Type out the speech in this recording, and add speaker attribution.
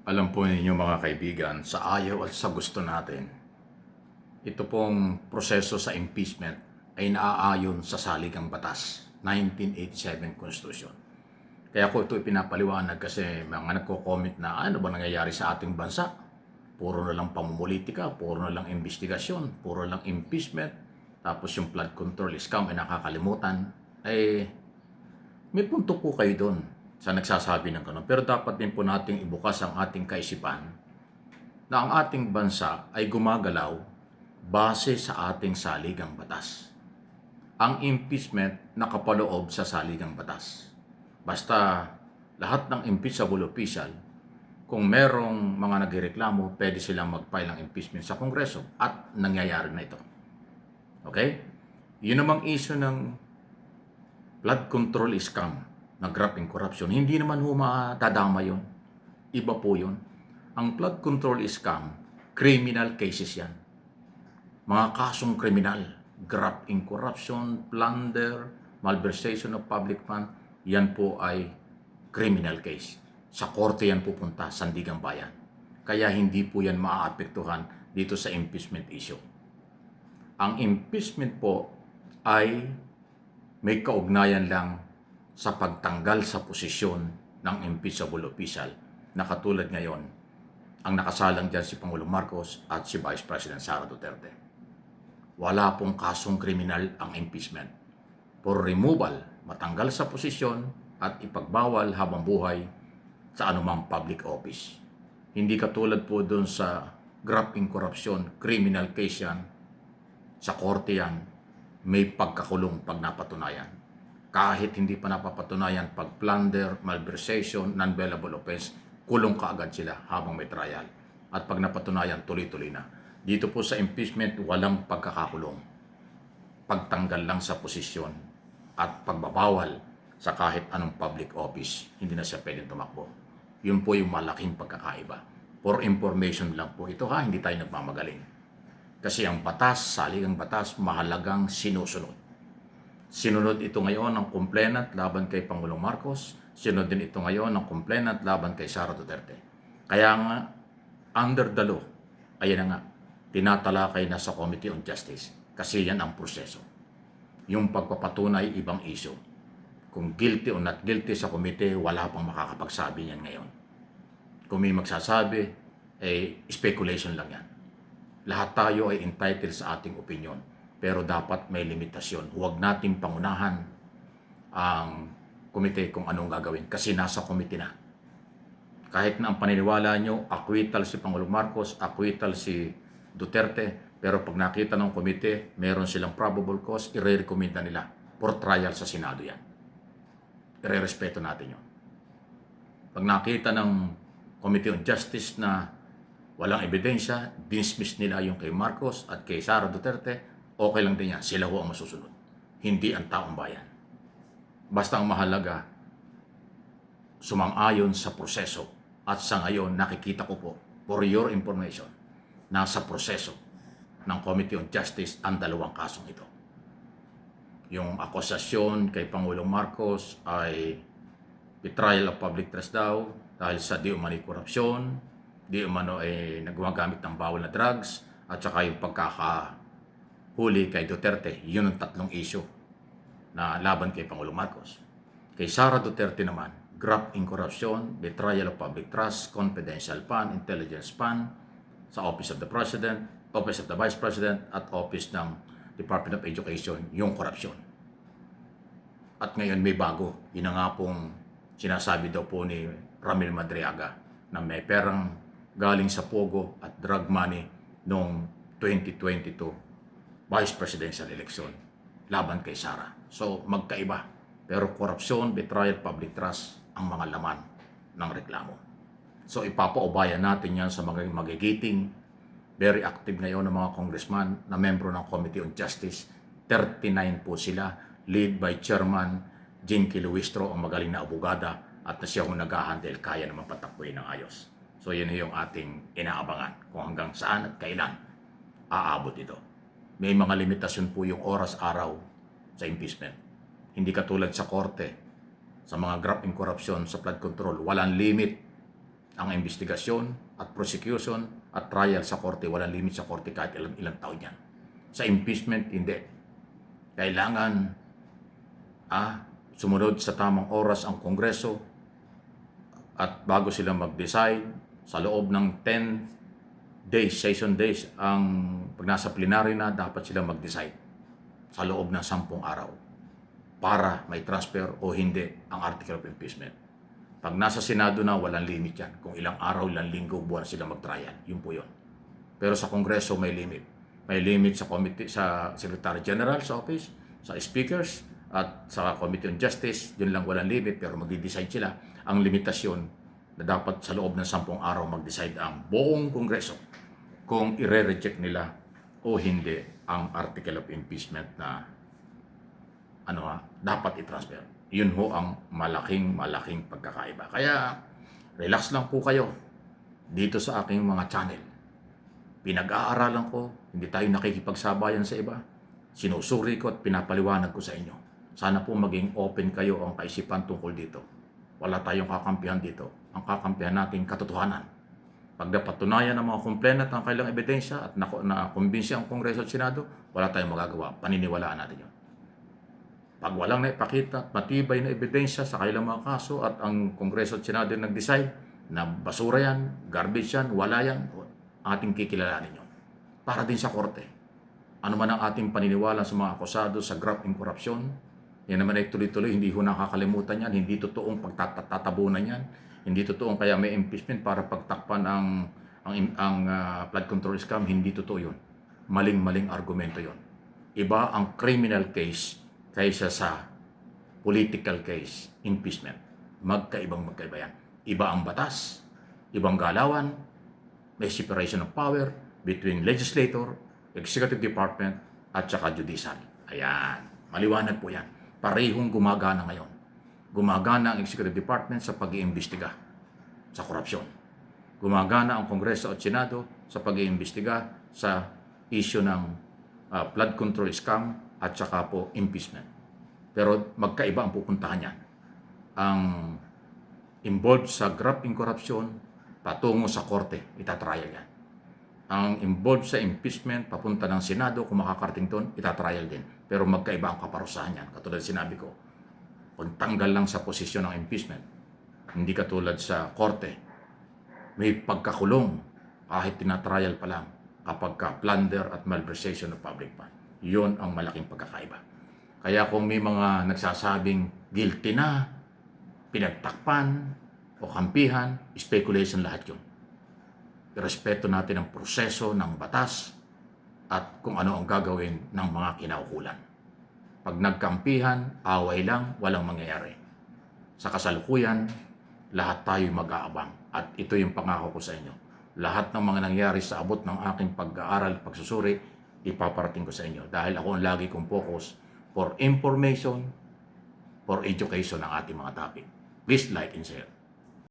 Speaker 1: Alam po ninyo mga kaibigan, sa ayaw at sa gusto natin, ito pong proseso sa impeachment ay naaayon sa saligang batas, 1987 Constitution. Kaya ko ito ipinapaliwanag kasi mga nagko-comment na ano ba nangyayari sa ating bansa? Puro na lang pamumulitika, puro na lang investigasyon, puro lang impeachment, tapos yung flood control scam ay nakakalimutan. May punto po kayo doon sa nagsasabi ng gano'n. Pero dapat din po nating ibukas ang ating kaisipan na ang ating bansa ay gumagalaw base sa ating saligang batas. Ang impeachment nakapaloob sa saligang batas. Basta lahat ng impeachable official, kung merong mga nagreklamo, pwede silang mag-file ng impeachment sa Kongreso at nangyayari na ito. Okay? Yun namang issue ng flood control scam na grabbing corruption. Hindi naman matadama yun. Iba po yun. Ang flood control scam, criminal cases yan. Mga kasong kriminal, grabbing corruption, plunder, malversation of public fund, yan po ay criminal case. Sa korte yan pupunta, Sandigang Bayan. Kaya hindi po yan maaapektuhan dito sa impeachment issue. Ang impeachment po ay may kaugnayan lang sa pagtanggal sa posisyon ng impeachable official na katulad ngayon ang nakasalang dyan si Pangulong Marcos at si Vice President Sara Duterte. Wala pong kasong kriminal ang impeachment. For removal, matanggal sa posisyon at ipagbawal habang buhay sa anumang public office. Hindi katulad po doon sa grabbing corruption, criminal case yan, sa korte yan, may pagkakulong pag napatunayan. Kahit hindi pa napapatunayan pag plunder, malversation, non-bailable offense, kulong kaagad sila habang may trial. At pag napatunayan, tuloy-tuloy na. Dito po sa impeachment, walang pagkakakulong. Pagtanggal lang sa posisyon at pagbabawal sa kahit anong public office, hindi na siya pwedeng tumakbo. Yun po yung malaking pagkakaiba. For information lang po ito ha, hindi tayo nagmamagaling. Kasi ang batas, saligang batas, mahalagang sinusunod. Sinunod ito ngayon ng complainant laban kay Pangulong Marcos. Sinunod din ito ngayon ng complainant laban kay Sara Duterte. Kaya nga, under the law, ayan na nga, tinatalakay na sa Committee on Justice. Kasi yan ang proseso. Yung pagpapatunay, ibang issue. Kung guilty o not guilty sa komite, wala pang makakapagsabi niyan ngayon. Kung may magsasabi, speculation lang yan. Lahat tayo ay entitled sa ating opinion. Pero dapat may limitasyon. Huwag nating pangunahan ang komite kung anong gagawin. Kasi nasa komite na. Kahit na ang paniniwala nyo, acquittal si Pangulong Marcos, acquittal si Duterte, pero pag nakita ng komite, meron silang probable cause, i-recommend na nila for trial sa Senado yan. I-respeto natin yun. Pag nakita ng Committee on Justice na walang ebidensya, dismiss nila yung kay Marcos at kay Sara Duterte, okay lang din yan. Sila ho ang masusunod. Hindi ang taong bayan. Basta ang mahalaga, sumang-ayon sa proseso. At sa ngayon, nakikita ko po, for your information, nasa proseso ng Committee on Justice ang dalawang kasong ito. Yung akusasyon kay Pangulong Marcos ay betrayal of public trust daw dahil sa di umano'y korupsyon, di umano ay nagmagamit ng bawal na drugs, at saka yung pagkakahuli kay Duterte. Yun ang tatlong issue na laban kay Pangulong Marcos. Kay Sara Duterte naman, grabbing corruption, betrayal of public trust, confidential fund, intelligence fund, sa Office of the President, Office of the Vice President, at Office ng Department of Education, yung korupsyon. At ngayon may bago. Yun nga pong sinasabi daw po ni Ramil Madriaga na may perang galing sa Pogo at drug money noong 2022 Vice Presidential election laban kay Sara. So magkaiba. Pero korupsyon, betrayal, public trust ang mga laman ng reklamo. So ipapaubayan natin yan sa mga magigiting, very active ngayon ng mga congressman na membro ng Committee on Justice. 39 po sila, lead by Chairman Jinky Luistro, ang magaling na abogada, at na siya kung nag-handle, kaya naman patakbuhin ng ayos. So yun yung ating inaabangan kung hanggang saan at kailan aabot ito. May mga limitasyon po yung oras-araw sa impeachment. Hindi katulad sa korte, sa mga grabbing corruption, sa flood control, walang limit. Ang investigasyon at prosecution at trial sa korte, walang limit sa korte kahit ilang taon yan. Sa impeachment, hindi. Kailangan sumunod sa tamang oras ang Kongreso at bago sila mag-decide sa loob ng 10 days, session days, pag nasa plenary na, dapat sila mag-decide sa loob ng 10 araw para may transfer o hindi ang article of impeachment. Pag nasa Senado na, walang limit yan. Kung ilang araw, ilang linggo, buwan sila mag-trial. Yun po yun. Pero sa Kongreso, may limit. May limit sa committee, sa Secretary General's office, sa speakers, at sa Committee on Justice. Yun lang walang limit, pero mag-decide sila. Ang limitasyon na dapat sa loob ng 10 araw mag-decide ang buong Kongreso kung i-reject nila o hindi ang article of impeachment na dapat i-transfer. Yun ho ang malaking pagkakaiba. Kaya relax lang po kayo dito sa aking mga channel. Pinag-aaralan ko, hindi tayo nakikipagsabayan sa iba. Sinusuri ko at pinapaliwanag ko sa inyo. Sana po maging open kayo ang kaisipan tungkol dito. Wala tayong kakampihan dito. Ang kakampihan natin katotohanan. Pag napatunayan ng mga complainant ang kailang ebidensya at na-convince ang Kongreso at Senado, wala tayong magagawa. Paniniwalaan natin yun. Pag walang naipakita at matibay na ebidensya sa kailang mga kaso at ang Kongreso at Senado nag-decide na basura yan, garbage yan, wala yan, ating kikilalanin yun. Para din sa korte. Ano man ang ating paniniwala sa mga akusado sa graft and corruption, yan naman ay tuloy-tuloy, hindi ho nakakalimutan yan, hindi totoong pagtatabunan yan, hindi totoong kaya may impeachment para pagtakpan ang flood control scam, hindi totoo yun. Maling-maling argumento yun. Iba ang criminal case kaysa sa political case, impeachment. Magkaiba yan. Iba ang batas, ibang galawan, may separation of power between legislator, executive department, at saka judicial. Ayan, maliwanag po yan. Parehong gumagana ngayon. Gumagana ang executive department sa pag-iimbestiga sa korupsyon. Gumagana ang Kongreso at Senado sa pag-iimbestiga sa issue ng flood control scam at saka po impeachment. Pero magkaiba ang pupuntahan yan. Ang involved sa graft and corruption, patungo sa korte, itatrial yan. Ang involved sa impeachment, papunta ng Senado, kung makakarating doon, itatrial din. Pero magkaiba ang kaparusahan yan. Katulad sinabi ko, pagtanggal lang sa posisyon ng impeachment, hindi katulad sa korte, may pagkakulong kahit tinatrial pa lang kapag plunder at malversation of public fund. Yun ang malaking pagkakaiba. Kaya kung may mga nagsasabing guilty na, pinagtakpan o kampihan, speculation lahat yun. Irespeto natin ang proseso ng batas at kung ano ang gagawin ng mga kinaukulan. Pag nagkampihan, away lang, walang mangyayari. Sa kasalukuyan, lahat tayo mag-aabang. At ito yung pangako ko sa inyo. Lahat ng mga nangyari sa abot ng aking pag-aaral, pagsusuri, ipaparating ko sa inyo. Dahil ako ang lagi kong focus for information, for education ng ating mga topic. Please like and share.